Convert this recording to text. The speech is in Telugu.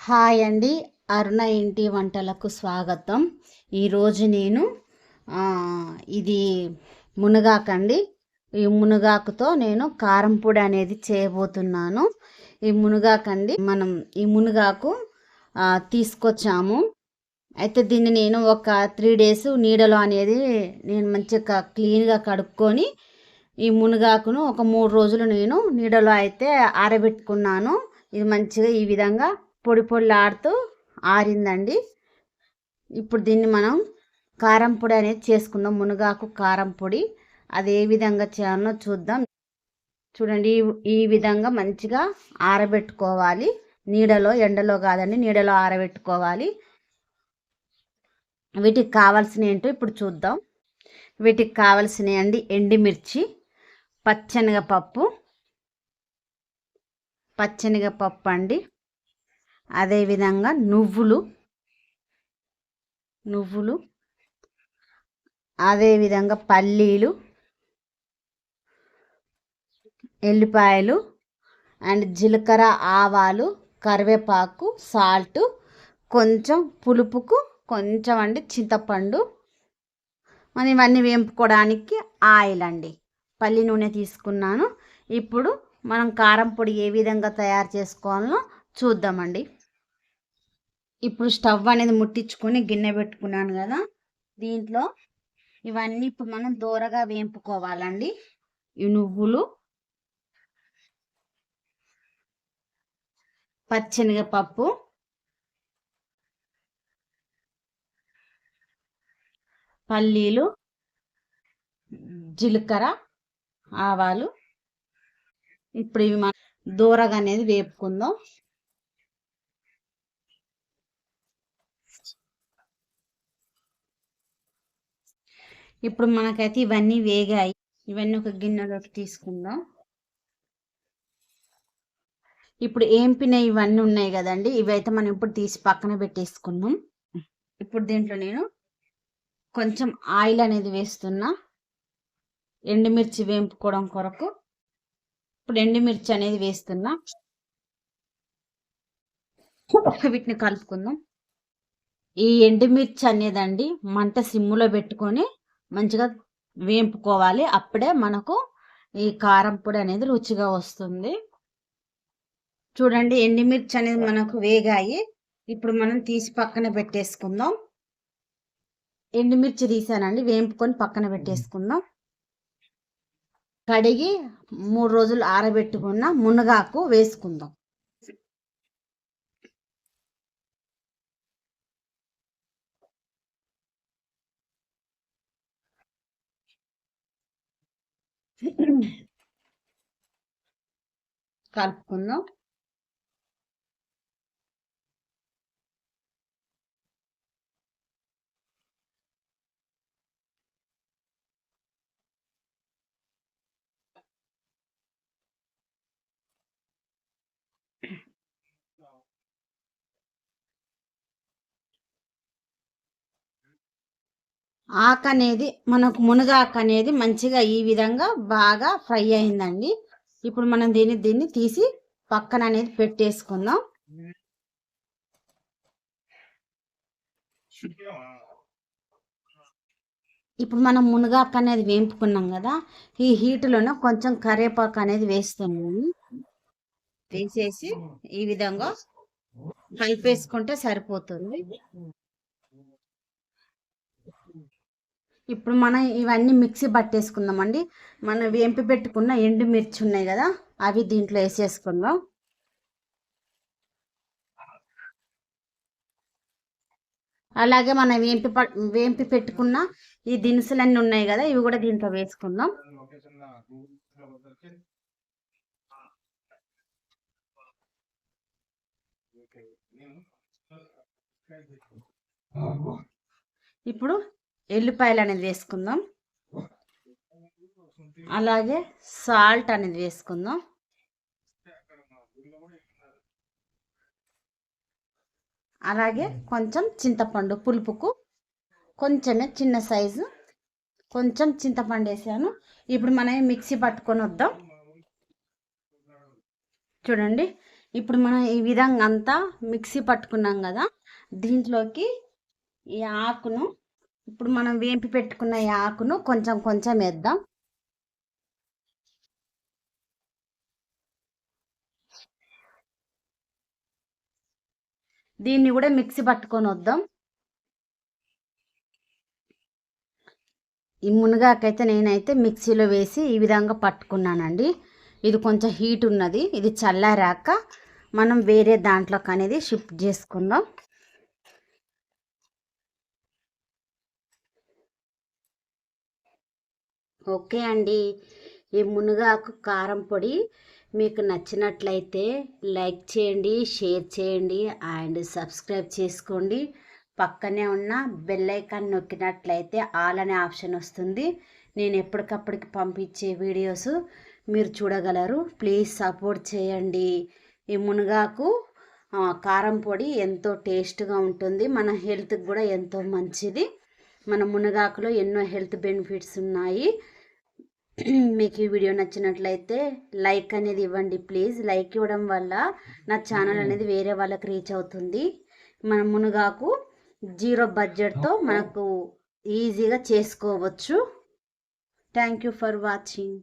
హాయ్ అండి, అరుణ ఇంటి వంటలకు స్వాగతం. ఈరోజు నేను ఇది మునగాకండి. ఈ మునగాకుతో నేను కారం పొడి అనేది చేయబోతున్నాను. ఈ మునగాకండి, మనం ఈ మునగాకు తీసుకొచ్చాము. అయితే దీన్ని నేను ఒక 3 days నీడలో అనేది నేను మంచిగా క్లీన్గా కడుక్కొని ఈ మునగాకును ఒక 3 రోజులు నేను నీడలో అయితే ఆరబెట్టుకున్నాను. ఇది మంచిగా ఈ విధంగా పొడి పొడిలాడుతూ ఆరిందండి. ఇప్పుడు దీన్ని మనం కారం పొడి అనేది చేసుకుందాం. మునగాకు కారం పొడి అది ఏ విధంగా చేయాలో చూద్దాం. చూడండి, ఈ విధంగా మంచిగా ఆరబెట్టుకోవాలి. నీడలో, ఎండలో కాదండి, నీడలో ఆరబెట్టుకోవాలి. వీటికి కావాల్సినవి ఏంటో ఇప్పుడు చూద్దాం. వీటికి కావాల్సినవి అండి, ఎండుమిర్చి, పచ్చెనగపప్పు అండి, అదేవిధంగా నువ్వులు, అదేవిధంగా పల్లీలు, ఎల్లిపాయలు అండ్ జీలకర్ర, ఆవాలు, కరివేపాకు, సాల్ట్, కొంచెం పులుపుకు కొంచెం అండి చింతపండు. మనం ఇవన్నీ వేపుకోవడానికి ఆయిల్ అండి, పల్లి నూనె తీసుకున్నాను. ఇప్పుడు మనం కారం పొడి ఏ విధంగా తయారు చేసుకోవాలో చూద్దామండి. ఇప్పుడు స్టవ్ అనేది ముట్టించుకొని గిన్నె పెట్టుకున్నాను కదా, దీంట్లో ఇవన్నీ ఇప్పుడు మనం దోరగా వేపుకోవాలండి. ఈ నువ్వులు, పచ్చెనగపప్పు, పల్లీలు, జీలకర్ర, ఆవాలు. ఇప్పుడు ఇవి మనం దోరగా అనేది వేపుకుందాం. ఇప్పుడు మనకైతే ఇవన్నీ వేగాయి. ఇవన్నీ ఒక గిన్నెలోకి తీసుకుందాం. ఇప్పుడు ఏంపిన ఇవన్నీ ఉన్నాయి కదండి, ఇవైతే మనం ఇప్పుడు తీసి పక్కన పెట్టేసుకున్నాం. ఇప్పుడు దీంట్లో నేను కొంచెం ఆయిల్ అనేది వేస్తున్నా, ఎండుమిర్చి వేపుకోవడం కొరకు. ఇప్పుడు ఎండుమిర్చి అనేది వేస్తున్నా, వీటిని కలుపుకుందాం. ఈ ఎండుమిర్చి అనేదండి మంట సిమ్ములో పెట్టుకొని మంచిగా వేపుకోవాలి. అప్పుడే మనకు ఈ కారం పొడి అనేది రుచిగా వస్తుంది. చూడండి, ఎండుమిర్చి అనేది మనకు వేగాయి. ఇప్పుడు మనం తీసి పక్కన పెట్టేసుకుందాం. ఎండుమిర్చి తీసానండి, వేపుకొని పక్కన పెట్టేసుకుందాం. కడిగి 3 రోజులు ఆరబెట్టుకున్న మునగాకు వేసుకుందాం. కలుపుకుందాం. ఆకు అనేది మనకు మునగాకు అనేది మంచిగా ఈ విధంగా బాగా ఫ్రై అయిందండి. ఇప్పుడు మనం దీన్ని తీసి పక్కన అనేది పెట్టేసుకుందాం. ఇప్పుడు మనం మునగాకు అనేది వేపుకున్నాం కదా, ఈ హీట్లోనే కొంచెం కరివేపాకు అనేది వేస్తున్నాము. వేసేసి ఈ విధంగా కలిపేసుకుంటే సరిపోతుంది. ఇప్పుడు మనం ఇవన్నీ మిక్సీ పట్టేసుకుందామండి. మనం వేంపి పెట్టుకున్న ఎండుమిర్చి ఉన్నాయి కదా, అవి దీంట్లో వేసేసుకుందాం. అలాగే మనం వేంపి పెట్టుకున్న ఈ దినుసులన్నీ ఉన్నాయి కదా, ఇవి కూడా దీంట్లో వేసుకుందాం. ఇప్పుడు ఎల్లిపాయలు అనేది వేసుకుందాం. అలాగే సాల్ట్ అనేది వేసుకుందాం. అలాగే కొంచెం చింతపండు, పులుపుకు కొంచెమే చిన్న సైజు కొంచెం చింతపండు వేసాను. ఇప్పుడు మనం మిక్సీ పట్టుకొని వద్దాం. చూడండి, ఇప్పుడు మనం ఈ విధంగా అంతా మిక్సీ పట్టుకున్నాం కదా, దీంట్లోకి ఈ ఆకును, ఇప్పుడు మనం వేంపి పెట్టుకున్న ఈ ఆకును కొంచెం కొంచెం వేద్దాం. దీన్ని కూడా మిక్సీ పట్టుకొని వద్దాం. ఈ మునగాకైతే నేనైతే మిక్సీలో వేసి ఈ విధంగా పట్టుకున్నానండి. ఇది కొంచెం హీట్ ఉన్నది, ఇది చల్లారాక మనం వేరే దాంట్లోకి అనేది షిఫ్ట్ చేసుకుందాం. ఓకే అండి, ఈ మునగాకు కారం పొడి మీకు నచ్చినట్లయితే లైక్ చేయండి, షేర్ చేయండి అండ్ సబ్స్క్రైబ్ చేసుకోండి. పక్కనే ఉన్న బెల్ ఐకాన్ నొక్కినట్లయితే ఆల్ అనే ఆప్షన్ వస్తుంది. నేను ఎప్పటికప్పటికి పంపించే వీడియోస్ మీరు చూడగలరు. ప్లీజ్ సపోర్ట్ చేయండి. ఈ మునగాకు కారం పొడి ఎంతో టేస్ట్గా ఉంటుంది, మన హెల్త్కి కూడా ఎంతో మంచిది. మన మునగాకులో ఎన్నో హెల్త్ బెనిఫిట్స్ ఉన్నాయి. మీకు ఈ వీడియో నచ్చినట్లయితే లైక్ అనేది ఇవ్వండి ప్లీజ్. లైక్ ఇవ్వడం వల్ల నా ఛానల్ అనేది వేరే వాళ్ళకి రీచ్ అవుతుంది. మన మునగాకు 0 బడ్జెట్తో మనకు ఈజీగా చేసుకోవచ్చు. Thank you for watching.